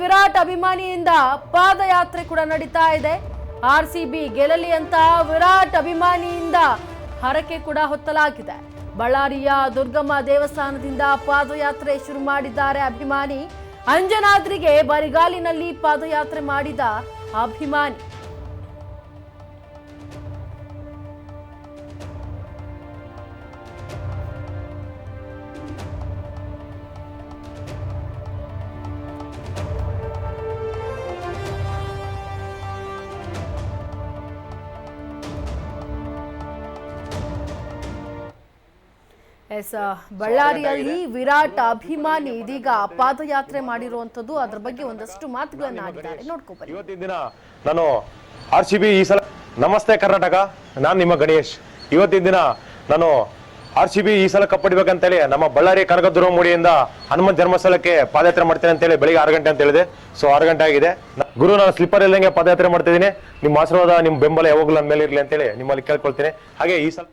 ವಿರಾಟ್ ಅಭಿಮಾನಿಯಿಂದ ಪಾದಯಾತ್ರೆ ಕೂಡ ನಡೀತಾ ಇದೆ. ಆರ್ಸಿಬಿ ಗೆಲ್ಲಲಿ ಅಂತ ವಿರಾಟ್ ಅಭಿಮಾನಿಯಿಂದ ಹರಕೆ ಕೂಡ ಹೊತ್ತಲಾಗಿದೆ. ಬಳ್ಳಾರಿಯ ದುರ್ಗಮ್ಮ ದೇವಸ್ಥಾನದಿಂದ ಪಾದಯಾತ್ರೆ ಶುರು ಮಾಡಿದ್ದಾರೆ ಅಭಿಮಾನಿ. ಅಂಜನಾದ್ರಿಗೆ ಬರಿಗಾಲಿನಲ್ಲಿ ಪಾದಯಾತ್ರೆ ಮಾಡಿದ ಅಭಿಮಾನಿ. ಬಳ್ಳಾರಿಯಲ್ಲಿ ವಿರಾಟ್ ಅಭಿಮಾನಿ ಇದೀಗ ಪಾದಯಾತ್ರೆ ಮಾಡಿರುವಂತದ್ದು, ಅದರ ಬಗ್ಗೆ ಒಂದಷ್ಟು ಮಾತುಗಳನ್ನ ಆಡಿದ್ದಾರೆ, ನೋಡ್ಕೊಬನ್ನಿ. ಇವತ್ತಿನ ದಿನ ನಾನು ಆರ್ಸಿಬಿ ಈ ಸಲ ನಮಸ್ತೆ ಕರ್ನಾಟಕ, ನಾನು ನಿಮ್ಮ ಗಣೇಶ್. ಇವತ್ತಿನ ದಿನ ನಾನು ಆರ್ಸಿಬಿ ಈ ಸಲ ಕಪ್ಪಡಿಬೇಕಂತೇಳಿ ನಮ್ಮ ಬಳ್ಳಾರಿ ಕನಕದುರ್ಗ ಮೂಡಿಯಿಂದ ಹನುಮಂತ ಜನ್ಮಸ್ಥಳಕ್ಕೆ ಪಾದಯಾತ್ರೆ ಮಾಡ್ತೇನೆ ಅಂತೇಳಿ ಬೆಳಿಗ್ಗೆ 6 ಗಂಟೆ ಅಂತ ಹೇಳಿದೆ. ಸೊ 6 ಗಂಟೆ ಆಗಿದೆ. ಗುರು, ನಾನು ಸ್ಲಿಪ್ಪರ್ ಇಲ್ಲಂಗೆ ಪಾದಯಾತ್ರೆ ಮಾಡ್ತಿದ್ದೀನಿ. ನಿಮ್ಮ ಆಶೀರ್ವಾದ, ನಿಮ್ಮ ಬೆಂಬಲ ಯಾವಾಗಲೂ ನನ್ನ ಮೇಲೆ ಇರಲಿ ಅಂತೇಳಿ ನಿಮ್ಮಲ್ಲಿ ಕೇಳ್ಕೊಳ್ತೀನಿ. ಹಾಗೆ ಈ ಸಲ